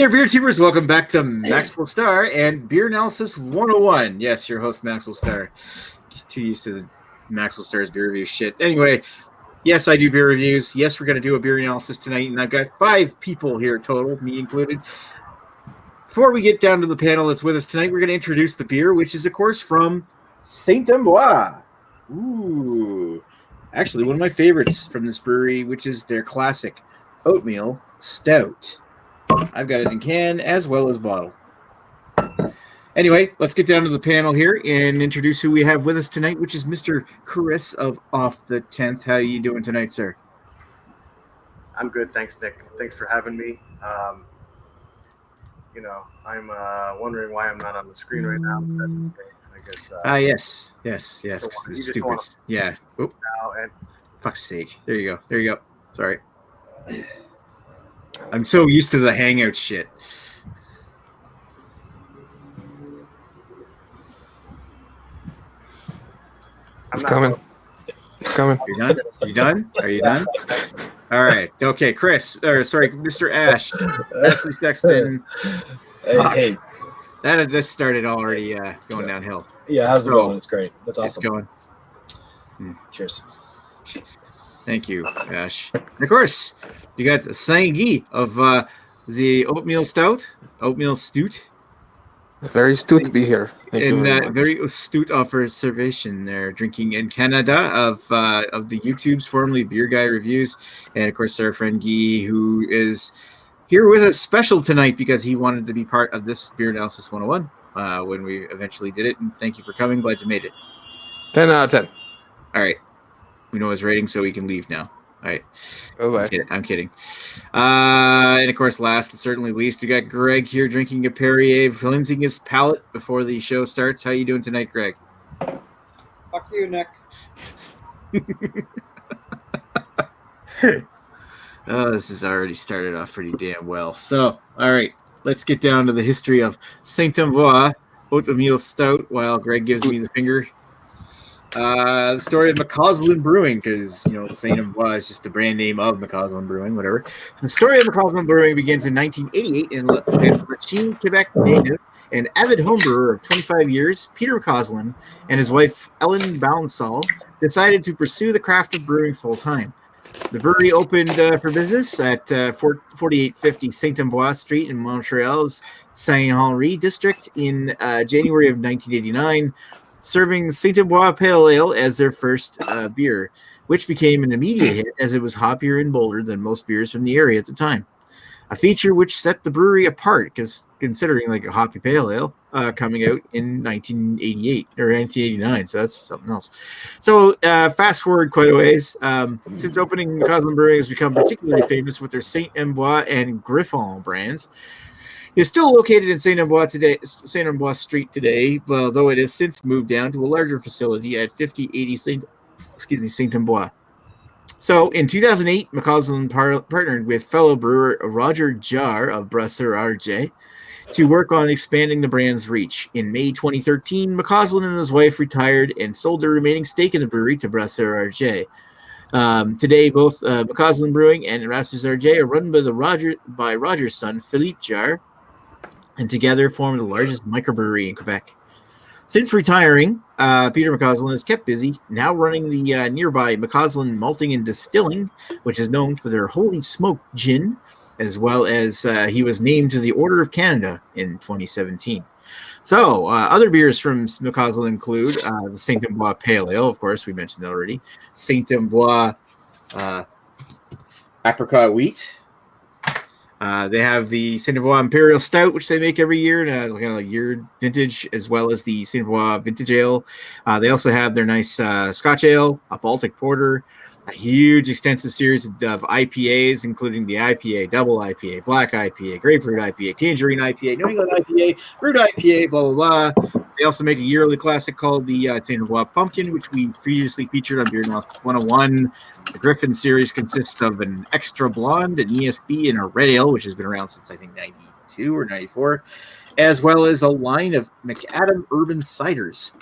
Hey, beer tubers, welcome back to Maxwell Starr and Beer Analysis 101. Yes, your host, Maxwell Starr. Too used to the Maxwell Starr's beer review shit. Anyway, yes, I do beer reviews. Yes, we're going to do a beer analysis tonight, and I've got 5 people here total, me included. Before we get down to the panel that's with us tonight, we're going to introduce the beer, which is, of course, from St-Ambroise. Ooh. Actually, one of my favorites from this brewery, which is their classic Oatmeal Stout. I've got it in can as well as bottle. Anyway, let's get down to the panel here and introduce who we have with us tonight, which is Mr. Chris of Off the 10th. How are you doing tonight, sir? I'm good, thanks, Nick. Thanks for having me. I'm wondering why I'm not on the screen right now. I guess. Yes. The stupid. Yeah. Oh. And fuck's sake. There you go. Sorry. I'm so used to the hangout shit. It's coming. Are you done? All right. Okay, Chris. Mr. Ash. Ashley Sexton. Hey. This started already going downhill. Yeah, how's it going? It's great. That's awesome. It's going. Cheers. Thank you, Ash. And of course, you got Saint-Guy of the Oatmeal Stout, Oatmeal Stewt. Very astute to be here. Very astute observation there, drinking in Canada of the YouTubes, formerly Beer Guy Reviews. And of course, our friend Guy, who is here with us special tonight because he wanted to be part of this Beer Analysis 101 when we eventually did it. And thank you for coming. Glad you made it. 10 out of 10. All right. We know his rating, so we can leave now. All right. Bye-bye. I'm kidding. And of course, last and certainly least, we got Greg here drinking a Perrier, cleansing his palate before the show starts. How you doing tonight, Greg? Fuck you, Nick. This has already started off pretty damn well. So, all right, let's get down to the history of St-Ambroise Oatmeal Stout while Greg gives me the finger. The story of McAuslan Brewing, because St-Ambroise is just the brand name of McAuslan Brewing, whatever. The story of McAuslan Brewing begins in 1988 in Lachine, Quebec native and avid homebrewer of 25 years, Peter McAuslan and his wife Ellen Balansal decided to pursue the craft of brewing full time. The brewery opened for business at 4850 St-Ambroise Street in Montreal's Saint-Henri district in January of 1989. Serving St-Ambroise Pale Ale as their first beer, which became an immediate hit as it was hoppier and bolder than most beers from the area at the time. A feature which set the brewery apart, because considering like a hoppy pale ale coming out in 1988 or 1989, so that's something else. So fast forward quite a ways. Since opening, McAuslan Brewing has become particularly famous with their St-Ambroise and Griffon brands. It is still located in St-Ambroise Street today, although it has since moved down to a larger facility at 5080 St-Ambroise. So in 2008, McAuslan partnered with fellow brewer Roger Jarre of Brasseur RJ to work on expanding the brand's reach. In May 2013, McAuslan and his wife retired and sold their remaining stake in the brewery to Brasseur RJ. Today, both McAuslan Brewing and Brasseur RJ are run by Roger's son, Philippe Jarre, and together form the largest microbrewery in Quebec. Since retiring, Peter McAuslan is kept busy, now running the nearby McAuslan Malting and Distilling, which is known for their Holy Smoke gin, as well as he was named to the Order of Canada in 2017. So, other beers from McAuslan include the St-Ambroise Pale Ale, of course, we mentioned that already, St-Ambroise Apricot Wheat. They have the St-Ambroise Imperial Stout, which they make every year, kind of like year vintage, as well as the St-Ambroise Vintage Ale. They also have their nice Scotch Ale, a Baltic Porter, a huge, extensive series of IPAs, including the IPA, Double IPA, Black IPA, Grapefruit IPA, Tangerine IPA, New England IPA, Brewed IPA, blah, blah, blah. They also make a yearly classic called the St-Ambroise Pumpkin, which we previously featured on Beer Analysis 101. The Griffin series consists of an Extra Blonde, an ESB, and a Red Ale, which has been around since, I think, 92 or 94, as well as a line of McAdam Urban Ciders.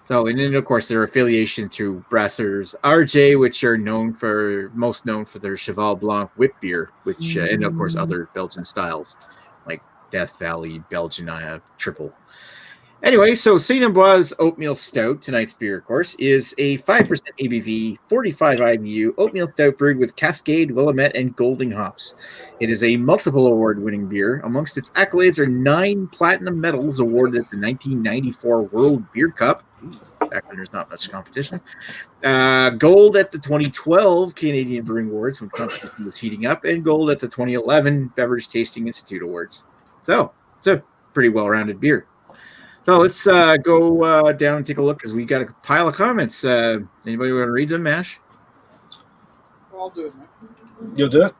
So, and then of course their affiliation through Brasseurs RJ, which are most known for their Cheval Blanc whip beer, which and of course other Belgian styles. Death Valley Belgian triple. Anyway, so St-Ambroise Oatmeal Stout, tonight's beer, of course, is a 5% ABV, 45 IBU oatmeal stout brewed with Cascade, Willamette, and Golding hops. It is a multiple award-winning beer. Amongst its accolades are 9 platinum medals awarded at the 1994 World Beer Cup. Back when there's not much competition. Gold at the 2012 Canadian Brewing Awards when competition was heating up, and gold at the 2011 Beverage Tasting Institute Awards. So it's a pretty well-rounded beer. So let's go down and take a look because we got a pile of comments. Anybody want to read them, Mash? I'll do it, man. You'll do it?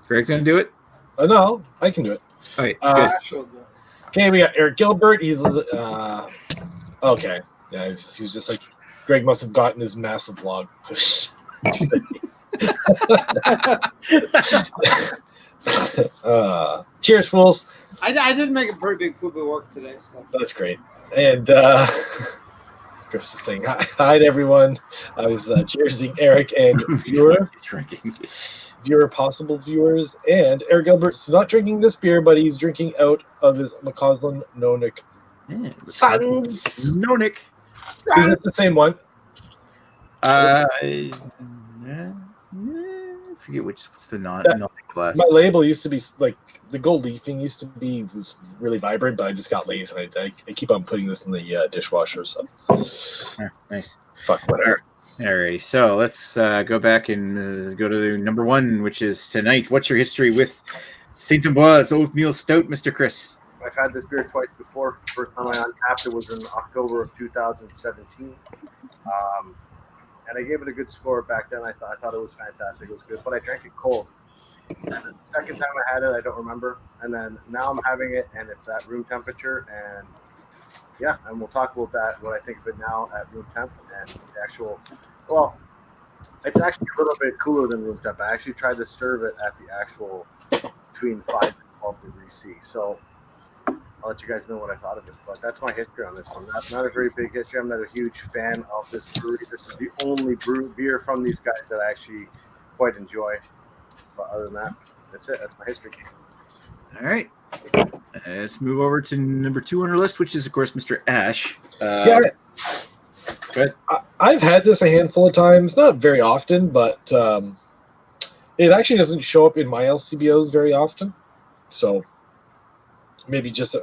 Greg's going to do it? No, I can do it. All right, good. Ash will do it. Okay, we got Eric Gilbert. He's okay. Yeah, he was just like, Greg must have gotten his massive blog. Cheers, fools. I did make a pretty big poop at work today, so That's great. And Chris was saying hi to everyone. I was cheersing Eric and possible viewers. And Eric Gilbert's not drinking this beer, but he's drinking out of his McAuslan Nonic. Nonic. Is it the same one? I forget what's the Nonic class. My label used to be like the gold leaf thing was really vibrant, but I just got lazy and I keep on putting this in the dishwasher. So nice. Fuck whatever. Alrighty, so let's go back and go to number 1, which is tonight. What's your history with St-Ambroise Oatmeal Stout, Mr. Chris? I've had this beer twice before. First time I untapped it was in October of 2017. And I gave it a good score back then. I thought it was fantastic. It was good, but I drank it cold. And the second time I had it, I don't remember. And then now I'm having it, and it's at room temperature. And yeah, and we'll talk about that, what I think of it now at room temp. And the actual, well, it's actually a little bit cooler than room temp. I actually tried to serve it at the actual between 5 and 12 degrees C. So I'll let you guys know what I thought of it. But that's my history on this one. That's not a very big history. I'm not a huge fan of this brewery. This is the only beer from these guys that I actually quite enjoy. But other than that, that's it. That's my history. All right. Let's move over to number 2 on our list, which is, of course, Mr. Ash. Yeah. Good. I've had this a handful of times, not very often, but it actually doesn't show up in my LCBOs very often. So maybe just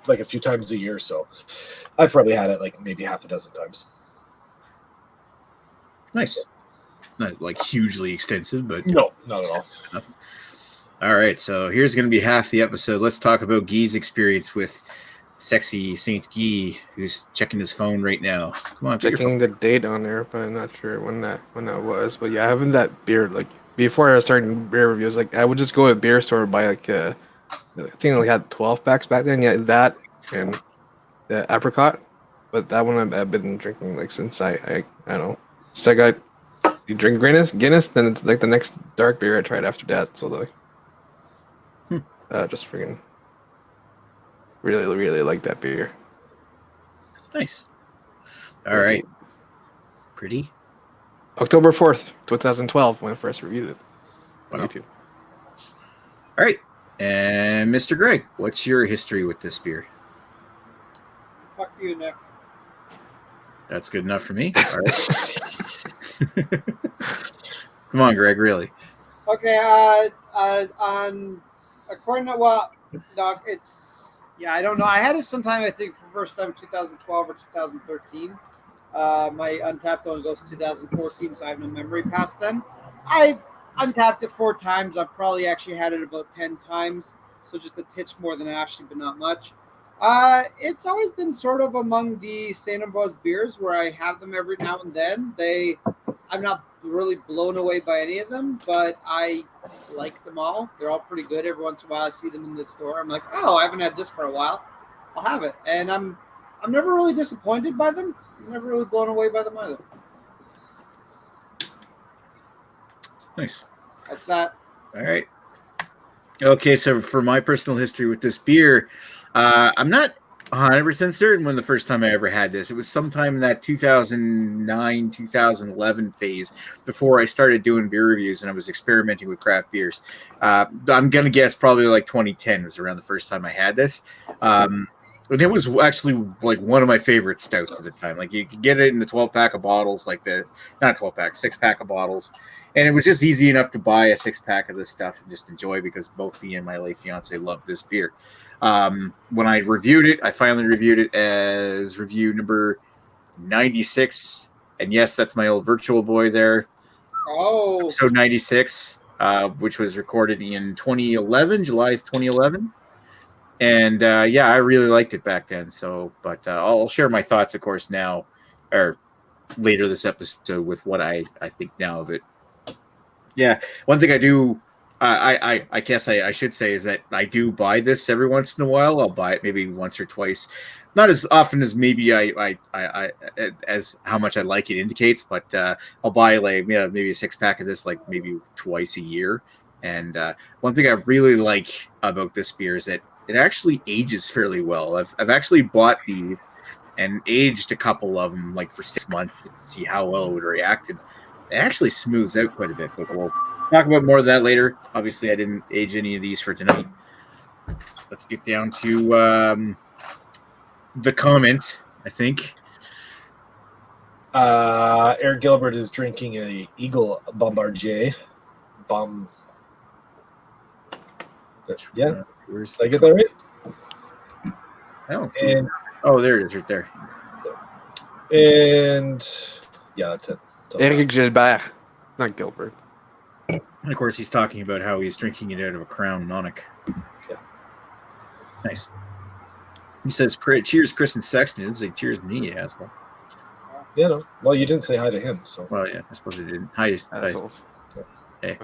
like a few times a year. So I've probably had it like maybe half a dozen times. Nice. Not like hugely extensive, but no, not at all. All right, so here's going to be half the episode. Let's talk about Guy's experience with sexy Saint Guy, who's checking his phone right now. Come on, checking the date on there, but I'm not sure when that was. But yeah, having that beer, like before I was starting beer reviews, like I would just go to a beer store and buy like I think I only had 12 packs back then. Yeah, that and the apricot, but that one I've been drinking like since I don't know. So I got you drink Guinness, then it's like the next dark beer I tried after that. So like, just freaking really like that beer. Nice. All right. Pretty. October 4th, 2012, when I first reviewed it on YouTube. All right. And Mr. Greg, what's your history with this beer? fuck you, Nick. That's good enough for me. All right. Come on, Greg, really. Okay, on according to Doc, it's I don't know. I had it sometime I think for the first time 2012 or 2013. My Untapped one goes 2014, so I have no memory past then. I've untapped it 4 times. I've probably actually had it about 10 times, so just a titch more than Ashley, but not much. It's always been sort of among the St-Ambroise beers where I have them every now and then. I'm not really blown away by any of them, but I like them all. They're all pretty good. Every once in a while I see them in the store. I'm like, oh, I haven't had this for a while. I'll have it. And I'm never really disappointed by them. I'm never really blown away by them either. Nice. That's that. All right. Okay, so for my personal history with this beer, I'm not 100% certain when the first time I ever had this. It was sometime in that 2009, 2011 phase before I started doing beer reviews and I was experimenting with craft beers. I'm going to guess probably like 2010 was around the first time I had this. And it was actually like one of my favorite stouts at the time. Like you could get it in the 12-pack of bottles like this. Not 12-pack, 6-pack of bottles. And it was just easy enough to buy a 6-pack of this stuff and just enjoy because both me and my late fiance loved this beer. When I reviewed it, I finally reviewed it as review number 96. And yes, that's my old virtual boy there. Oh, Episode 96, which was recorded in 2011, July of 2011. And yeah, I really liked it back then. So, but I'll share my thoughts, of course, now or later this episode with what I think now of it. Yeah, one thing I do, I guess I should say is that I do buy this every once in a while. I'll buy it maybe once or twice, not as often as maybe I as how much I like it indicates, but I'll buy like maybe a 6-pack of this like maybe twice a year. And one thing I really like about this beer is that it actually ages fairly well. I've actually bought these and aged a couple of them like for 6 months just to see how well it would react. And it actually smooths out quite a bit, but we'll talk about more of that later. Obviously, I didn't age any of these for tonight. Let's get down to the comment, I think. Eric Gilbert is drinking a Eagle Bombardier. Yeah, Where's did I get that right? I don't see it. Oh, there it is, right there. And yeah, that's it. Eric Gilbert, not Gilbert. And of course, he's talking about how he's drinking it out of a Crown Monarch. Yeah. Nice. He says, cheers, Chris and Sexton. He doesn't say cheers to me, you asshole. Yeah, no. Well, you didn't say hi to him, so. Well, yeah, I suppose he didn't. Hi. Assholes. Hey.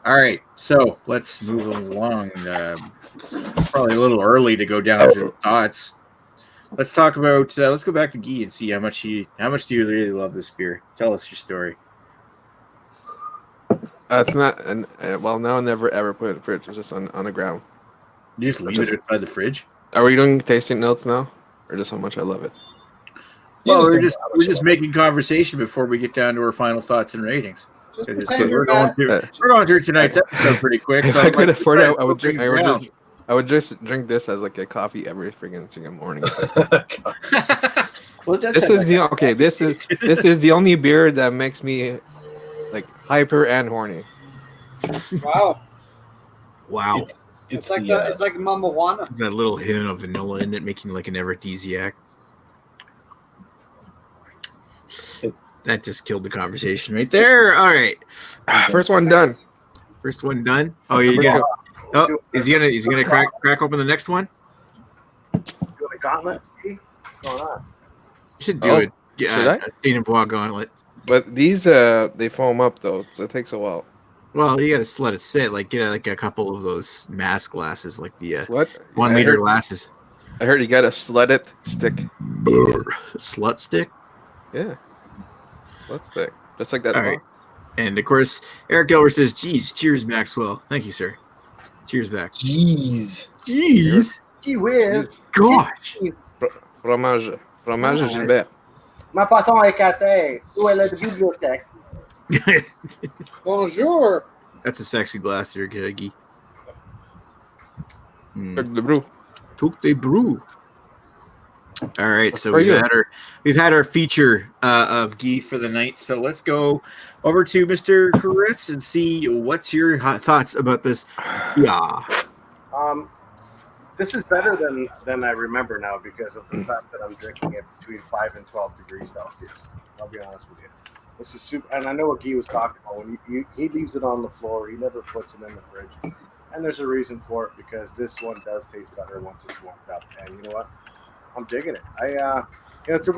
All right, so let's move along. Probably a little early to go down to the thoughts. Let's talk about. Let's go back to Guy and see how much do you really love this beer? Tell us your story. It's not, and well, now I never ever put it in the fridge. It's just on the ground. You just leave it outside the fridge. Are we doing tasting notes now, or just how much I love it? Well, we're just making conversation before we get down to our final thoughts and ratings. just We're pretend you're going through tonight's episode pretty quick. If So I could afford it, I would just drink this as like a coffee every freaking single morning. Well, it does This have is the okay. This is the only beer that makes me like hyper and horny. Wow, Wow. it's like it's like Mama Juana. That little hint of vanilla in it, making like an aphrodisiac. That just killed the conversation right there. All right, First one done. first one done. Oh, you gonna? Oh, is he gonna crack open the next one? doing a gauntlet. Hey, what's going on? You should do Oh, it. should I? A St-Ambroise gauntlet. But these they foam up though, so it takes a while. Well, you got to let it sit. Like get like a couple of those mass glasses, like the What? 1 liter glasses. I heard you got to slut it stick. Slut stick. Yeah. Slut stick. Just like that. All right. And of course, Eric Gilbert says, "Geez, cheers, Maxwell." Thank you, sir. Cheers back. Jeez. Jeez. Gee whiz. Gosh. Fromage. Fromage Gilbert. Ma poisson est cassée. Où est la bibliothèque? Bonjour. That's a sexy glass there, Guy. The brew. Took de brew. All right, so for you. we've had our feature of Guy for the night. So let's go over to Mr. Chris and see what's your thoughts about this. Yeah. This is better than I remember now because of the fact that I'm drinking it between 5 and 12 degrees Celsius. I'll be honest with you. This is super, and I know what Guy was talking about. When he leaves it on the floor, he never puts it in the fridge. And there's a reason for it because this one does taste better once it's warmed up. And you know what? I'm digging it. It's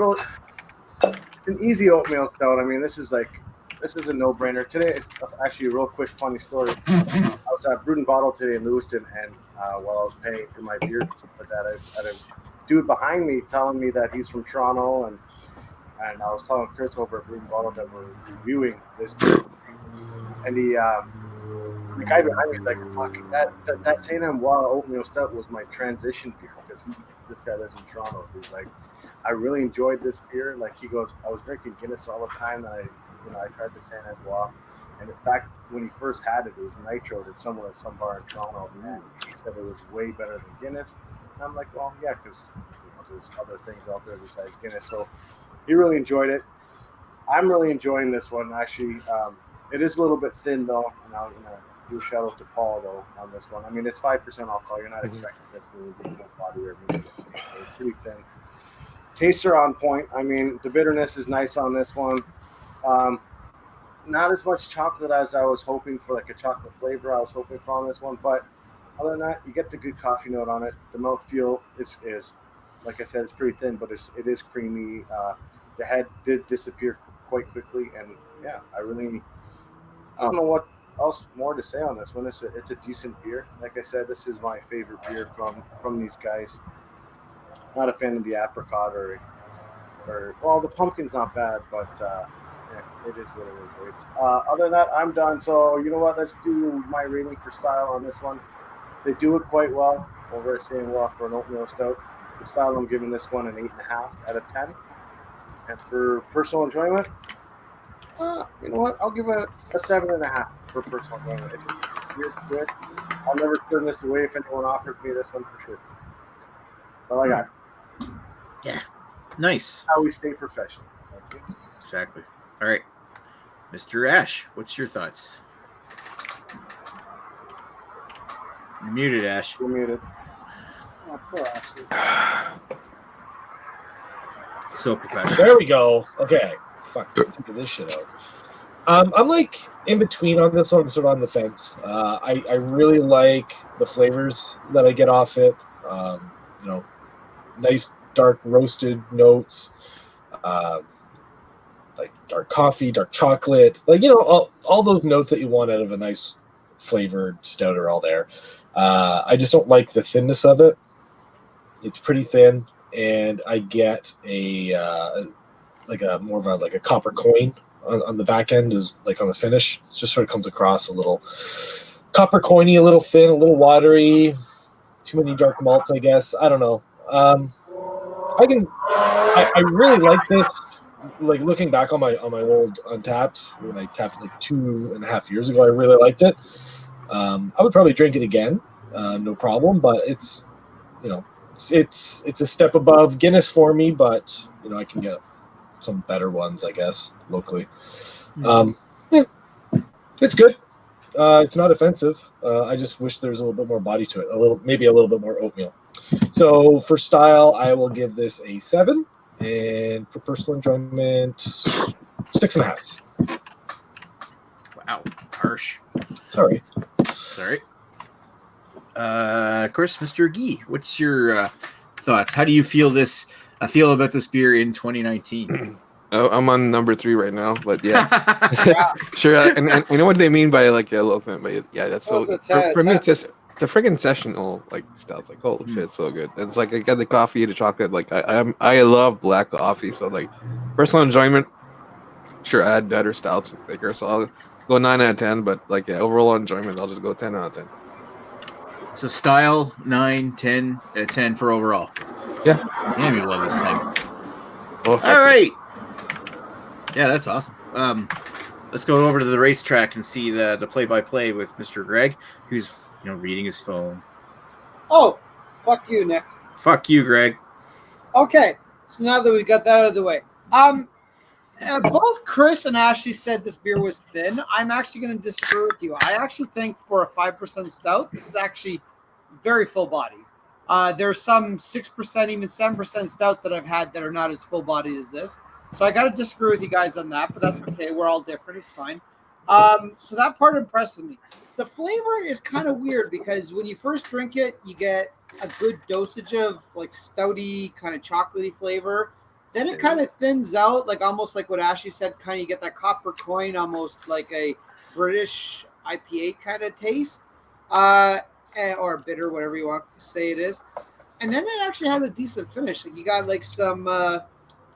an easy oatmeal stout. I mean, this is a no-brainer. Today, actually, a real quick funny story. I was at Brewed and Bottled today in Lewiston, and while I was paying for my beer, but that I had a dude behind me telling me that he's from Toronto, and I was telling Chris over at Brewed and Bottled that we're reviewing this beer, and the guy behind me is like, fuck, that St-Ambroise Oatmeal Stout was my transition beer because this guy lives in Toronto. He's like, I really enjoyed this beer. Like he goes, I was drinking Guinness all the time. And I tried the St-Ambroise, and in fact, when he first had it, it was nitroed at some bar in Toronto, and he said it was way better than Guinness. And I'm like, well, yeah, because there's other things out there besides Guinness. So he really enjoyed it. I'm really enjoying this one actually. It is a little bit thin though, and I'm gonna do a shout out to Paul though on this one. I mean, it's 5% alcohol. You're not expecting this to be full body or medium. It's pretty thin. Tastes are on point. I mean, the bitterness is nice on this one. Not as much chocolate as I was hoping for, like a chocolate flavor I was hoping for on this one. But other than that, you get the good coffee note on it. The mouthfeel is like I said, it's pretty thin, but it is creamy. The head did disappear quite quickly, and yeah, I don't know what else more to say on this one. It's a decent beer. Like I said, this is my favorite beer from these guys. Not a fan of the apricot or well, the pumpkin's not bad, but yeah, it is what it is. Other than that, I'm done. So you know what? Let's do my rating for style on this one. They do it quite well over at St-Ambroise for an oatmeal stout. For style, I'm giving this one an 8.5 out of 10. And for personal enjoyment, you know what? I'll give it a 7.5 for personal enjoyment. It's good. I'll never turn this away if anyone offers me this one for sure. That's all I got. Yeah. Nice. How we stay professional. Thank you. Exactly. All right. Mr. Ash, what's your thoughts? You're muted, Ash. You're muted. Oh, poor Ashley. So professional. There we go. Okay. Fuck. Figure this shit out. I'm like in between on this one. I'm sort of on the fence. I really like the flavors that I get off it. You know, nice dark roasted notes, like dark coffee, dark chocolate, like, you know, all those notes that you want out of a nice flavored stout are all there. I just don't like the thinness of it. It's pretty thin, and I get a more of a copper coin on the back end, is like on the finish. It just sort of comes across a little copper coiny, a little thin, a little watery. Too many dark malts, I guess. I don't know. I really like this. Like looking back on my old Untapped, when I tapped like 2.5 years ago, I really liked it. I would probably drink it again, no problem. But it's, you know, it's a step above Guinness for me. But you know, I can get some better ones, I guess, locally. Yeah, it's good. It's not offensive. I just wish there's a little bit more body to it. Maybe a little bit more oatmeal. So for style, I will give this a 7, and for personal enjoyment, 6.5. Wow, harsh. Sorry. Of course, Mr. Gee, what's your thoughts? How do you feel about this beer in 2019? Oh, I'm on number 3 right now, but yeah, sure. And you know what they mean by like a little thing, but yeah, that's so. For me, it's a freaking sessional like style. It's like holy shit, it's so good. And it's like I got the coffee, the chocolate. Like I love black coffee, so like personal enjoyment. Sure, I had better stouts and thicker, so I'll go 9 out of 10. But like overall enjoyment, I'll just go 10 out of 10. So style 9, 10, 10 for overall. Yeah, damn, you love this thing. Oh, all right. Yeah, that's awesome. Let's go over to the racetrack and see the play-by-play with Mr. Greg, who's reading his phone. Oh, fuck you, Nick. Fuck you, Greg. Okay, so now that we got that out of the way, both Chris and Ashley said this beer was thin. I'm actually going to disagree with you. I actually think for a 5% stout, this is actually very full body. There's some 6%, even 7% stouts that I've had that are not as full bodied as this. So I got to disagree with you guys on that, but that's okay. We're all different. It's fine. So that part impresses me. The flavor is kind of weird because when you first drink it, you get a good dosage of like stouty, kind of chocolatey flavor. Then it kind of thins out, like almost like what Ashley said, kind of you get that copper coin, almost like a British IPA kind of taste, or bitter, whatever you want to say it is. And then it actually has a decent finish. Like you got like some...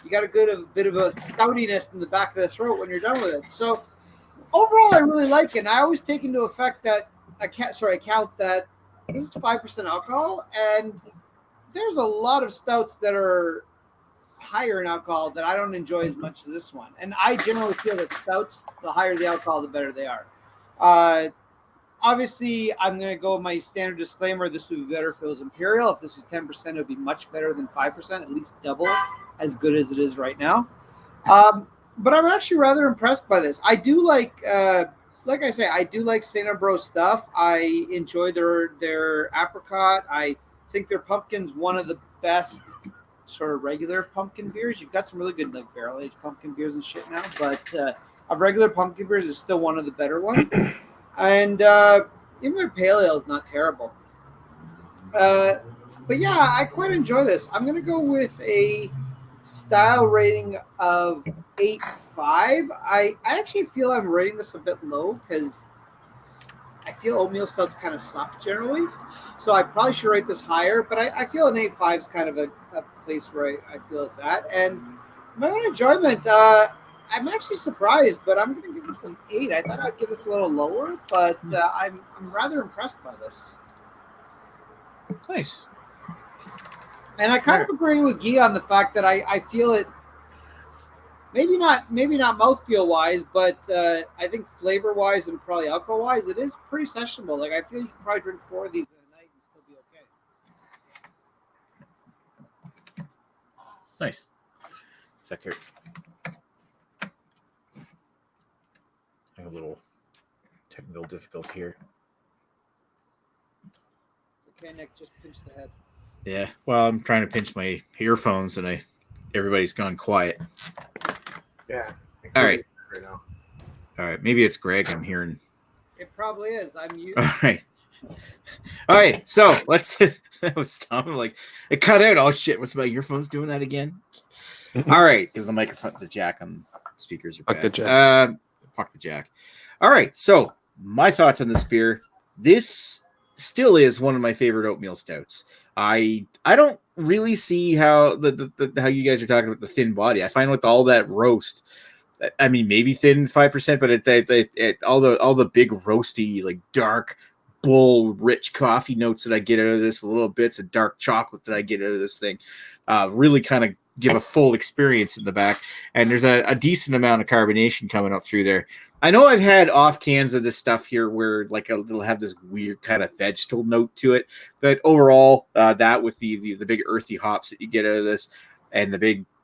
you got a bit of a stoutiness in the back of the throat when you're done with it. So overall, I really like it. And I always take into account that this is 5% alcohol, and there's a lot of stouts that are higher in alcohol that I don't enjoy as much as this one. And I generally feel that stouts, the higher the alcohol, the better they are. Obviously, I'm going to go with my standard disclaimer. This would be better if it was Imperial. If this was 10%, it would be much better than 5%, at least double as good as it is right now. But I'm actually rather impressed by this. I do like I say, I do like St-Ambroise stuff. I enjoy their apricot. I think their pumpkin's one of the best sort of regular pumpkin beers. You've got some really good like barrel-aged pumpkin beers and shit now, but of regular pumpkin beers is still one of the better ones. And even their pale ale is not terrible. But yeah, I quite enjoy this. I'm going to go with a style rating of 8.5. I actually feel I'm rating this a bit low because I feel oatmeal stouts kind of suck generally. So I probably should rate this higher, but I feel an 8.5 is kind of a place where I feel it's at. And my own enjoyment, I'm actually surprised, but I'm going to give this an 8. I thought I'd give this a little lower, but I'm rather impressed by this. Nice. And I kind of agree with Guy on the fact that I feel it, maybe not mouthfeel wise, but I think flavor wise and probably alcohol wise, it is pretty sessionable. Like I feel you can probably drink 4 of these in a night and still be okay. Nice. Second. A little technical difficulty here. Okay, Nick, just pinch the head. Yeah, well, I'm trying to pinch my earphones, and everybody's gone quiet. Yeah. All right. Right now. All right, maybe it's Greg I'm hearing. It probably is. I'm you. All right. So let's. That was Tom. Like it cut out. Oh shit! What's my earphones doing that again? All right, because the microphone, the jack on speakers are bad. Fuck the jack. Fuck the jack. All right, so my thoughts on this beer. This still is one of my favorite oatmeal stouts. I don't really see how how you guys are talking about the thin body. I find with all that roast, I mean maybe thin 5%, but it all the big roasty like dark bull rich coffee notes that I get out of this, little bits of dark chocolate that I get out of this thing, really kind of give a full experience in the back. And there's a decent amount of carbonation coming up through there. I know I've had off cans of this stuff here where like it'll have this weird kind of vegetable note to it, but overall that with the big earthy hops that you get out of this and the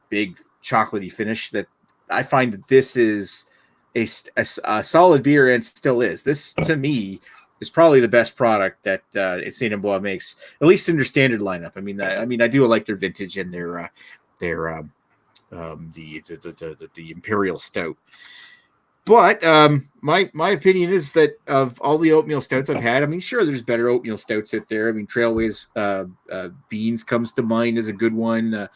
big chocolatey finish, that I find that this is a solid beer and still is. This to me is probably the best product that St-Ambroise makes, at least in their standard lineup. I mean I do like their vintage and their the Imperial Stout. But my opinion is that of all the oatmeal stouts I've had, I mean, sure, there's better oatmeal stouts out there. I mean, Trailways Beans comes to mind as a good one.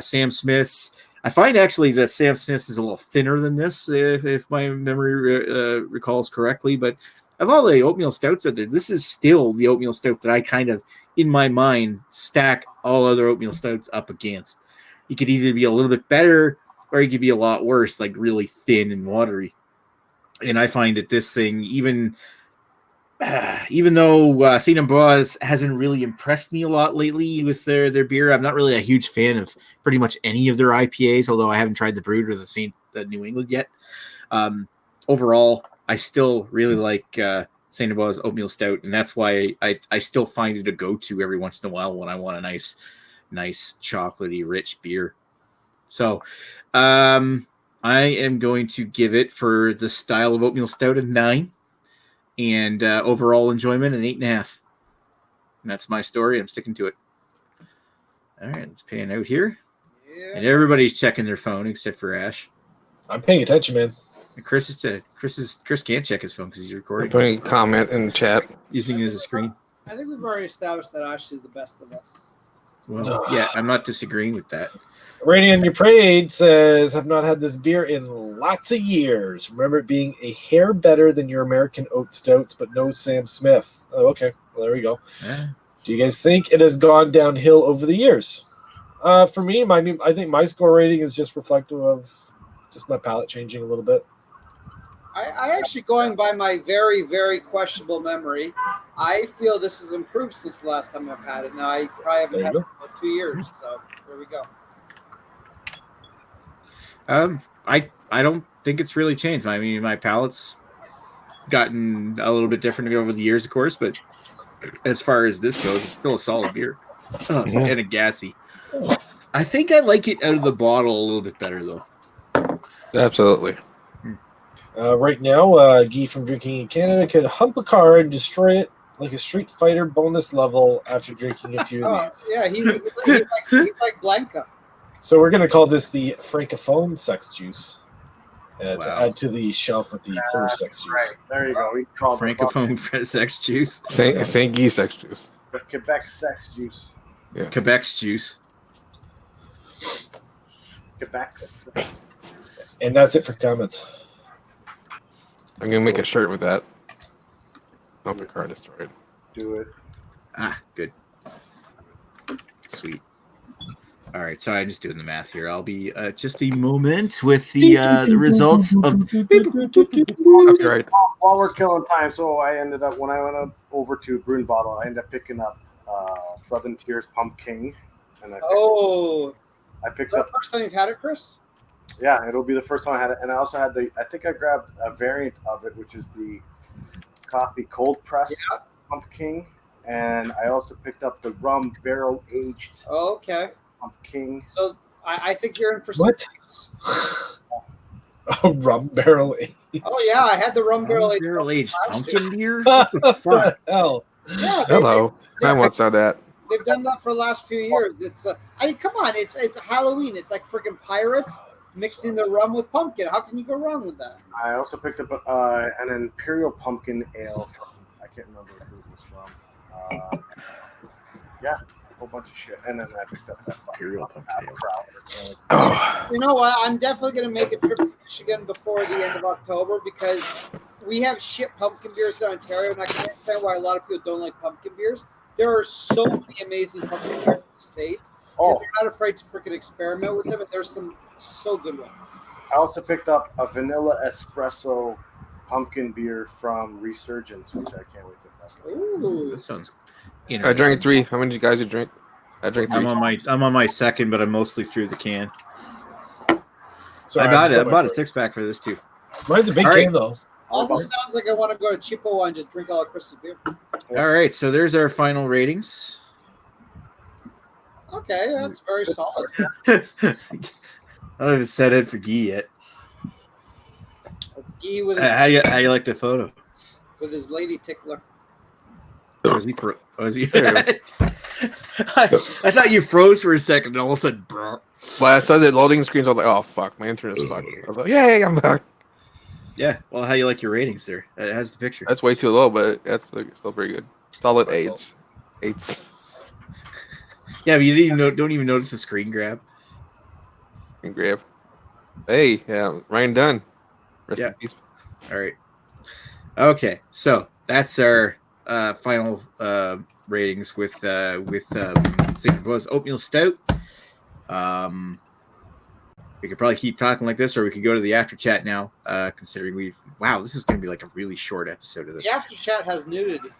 Sam Smith's. I find actually that Sam Smith's is a little thinner than this, if my memory recalls correctly. But of all the oatmeal stouts out there, this is still the oatmeal stout that I kind of, in my mind, stack all other oatmeal stouts up against. You could either be a little bit better or you could be a lot worse, like really thin and watery. And I find that this thing, even though St-Ambroise hasn't really impressed me a lot lately with their beer, I'm not really a huge fan of pretty much any of their IPAs, although I haven't tried the Brood or the New England yet. Overall, I still really like St-Ambroise Oatmeal Stout, and that's why I still find it a go-to every once in a while when I want a nice chocolatey, rich beer. So I am going to give it, for the style of oatmeal stout, a 9, and overall enjoyment an 8.5. And that's my story. I'm sticking to it. All right, let's pan out here. Yeah. And everybody's checking their phone except for Ash. I'm paying attention, man. Chris can't check his phone because he's recording. Putting a comment in the chat. Using it as a screen. I think we've already established that Ash is the best of us. Well, yeah, I'm not disagreeing with that. Rainy on Your Parade says, have not had this beer in lots of years. Remember it being a hair better than your American oat stouts, but no Sam Smith. Oh, okay. Well, there we go. Yeah. Do you guys think it has gone downhill over the years? For me, I think my score rating is just reflective of just my palate changing a little bit. I actually, going by my very, very questionable memory, I feel this has improved since the last time I've had it. Now, I probably haven't had it for about 2 years, so there we go. I don't think it's really changed. I mean, my palate's gotten a little bit different over the years, of course, but as far as this goes, it's still a solid beer. And a gassy. I think I like it out of the bottle a little bit better, though. Absolutely. Right now, Guy from Drinking in Canada could hump a car and destroy it like a Street Fighter bonus level after drinking a few of these. Yeah, he's like Blanca. So we're going to call this the Francophone sex juice. To Wow. add to the shelf with the Polish sex juice. Right, there you go. We call it Francophone sex juice. Saint Guy sex juice. the Quebec sex juice. Yeah. Quebec's juice. Quebec. And that's it for comments. I'm gonna make a shirt with that. Oh, my car destroyed. Do it. Ah, good. Sweet. All right, so I'm just doing the math here. I'll be just a moment with the results of. That's right. While we're killing time, so I ended up when I went over to Brewing Bottle, I ended up picking up Southern Tears Pumpkin, and I picked Is that up. the first time you've had it, Chris? Yeah, it'll be the first time I had it, and I also had I think I grabbed a variant of it, which is the coffee cold press pumpkin, and I also picked up the rum barrel aged Oh, okay. pumpkin. So I think you're in for some. What? A rum barrel. Oh yeah, I had the rum barrel aged. Barrel aged last year. pumpkin beer? What the fuck? Hell. Yeah, Hello. I once saw that. they've done that for the last few years. It's I mean, come on, it's Halloween. It's like freaking pirates mixing the rum with pumpkin. How can you go wrong with that? I also picked up an Imperial Pumpkin Ale from, I can't remember who it was from. Yeah, a whole bunch of shit. And then I picked up that Imperial Pumpkin Ale. Crowler. Oh, You know what? I'm definitely going to make a trip to Michigan before the end of October because we have shit pumpkin beers in Ontario, and I can understand why a lot of people don't like pumpkin beers. There are so many amazing pumpkin beers in the States. Oh, They're not afraid to freaking experiment with them, and there's some so good ones. I also picked up a vanilla espresso pumpkin beer from Resurgence, which I can't wait to try. Ooh. That sounds I interesting. drank 3. How many did you guys drink? I drank 3. I'm on my second, but I'm mostly through the can. Sorry, I bought I'm it. I bought a sorry. 6-pack for this too. Mine's a big All right. can, though. Almost sounds like I want to go to Chippewa and just drink all of Chris's beer. All right, so there's our final ratings. Okay, that's very solid. I don't even set it for Guy yet. That's Guy with How you like the photo? his lady tickler. Was he? Was he? I thought you froze for a second, and all of a sudden, brr. Well, I saw the loading screens. I was like, "Oh fuck, my internet is fucked." I was like, "Yay, I'm back." Yeah. Well, how you like your ratings there? It has the picture. That's way too low, but that's like, still pretty good. Solid 8s. 8s. Yeah, but you didn't even don't even notice the screen grab. And grab. Hey, yeah, Ryan Dunn. Rest Yeah. in peace. All right. Okay, so that's our final ratings with St-Ambroise Oatmeal Stout. We could probably keep talking like this, or we could go to the after chat now. Considering this is going to be like a really short episode of this. The after chat has nudity.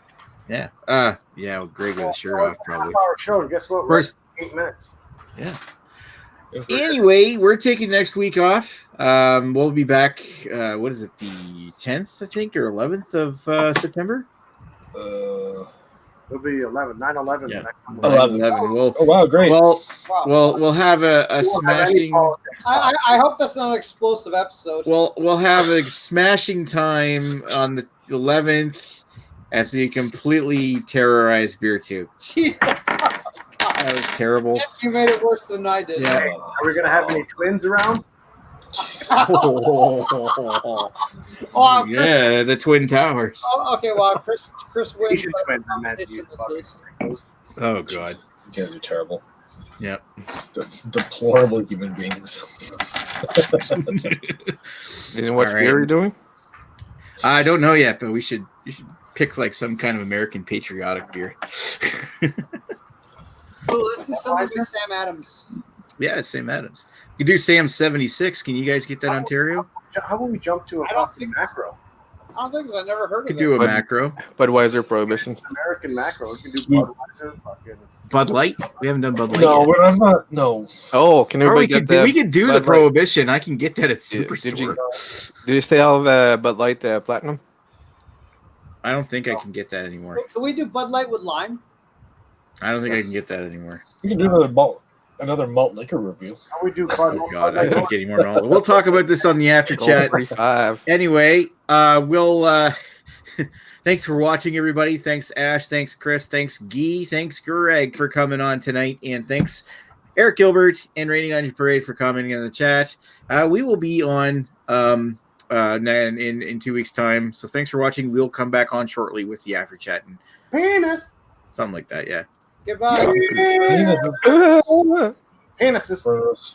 Yeah. Yeah. Well, Greg with his shirt off, probably. Half-hour show, and guess what? First, We're at 8 minutes. yeah. Anyway, we're taking next week off. We'll be back. What is it? The 10th, I think, or 11th of September. It'll be 9/11. Yeah. 11. 11. We'll Oh, wow, great. well Wow. we'll have a We won't have any smashing. politics. I hope that's not an explosive episode. We'll have a smashing time on the 11th as we completely terrorize beer tube. Gee, That was terrible. you made it worse than I did. Yeah. Are we gonna have any twins around? Oh, Chris, Yeah, the Twin Towers. okay, well, Chris wins. Asian but twins, I meant competition you. this is. Oh God. You guys are terrible. Yep. Deplorable human beings. You know what All right. beer are you doing? I don't know yet, but you should pick like some kind of American patriotic beer. Oh, let's do something with Sam Adams. Yeah, Sam Adams. You could do Sam 76. Can you guys get that, Ontario? How about we jump to a I don't fucking think macro? I don't think so. I never heard Could of do it. a macro. Budweiser Prohibition. American macro. We can do Budweiser. Fucking. Bud Light. We haven't done Bud Light No, yet. but I'm not. No. Oh, can Or everybody we get could the we could do the Bud Light? Prohibition. I can get that at Did Superstore. Do you still have Bud Light Platinum? I don't think I can get that anymore. Can we do Bud Light with lime? I don't think I can get that anymore. We can do another malt liquor review. How we do Bud? Oh God, I keep getting more knowledge. We'll talk about this on the after chat. 45. Anyway, we'll thanks for watching, everybody. Thanks Ash, thanks Chris, thanks Guy, thanks Greg for coming on tonight, and thanks Eric Gilbert and Raining on Your Parade for commenting in the chat. We will be on in 2 weeks' time. So thanks for watching. We'll come back on shortly with the after chat and Penis. something like that. Yeah. Goodbye. Penises. Penises.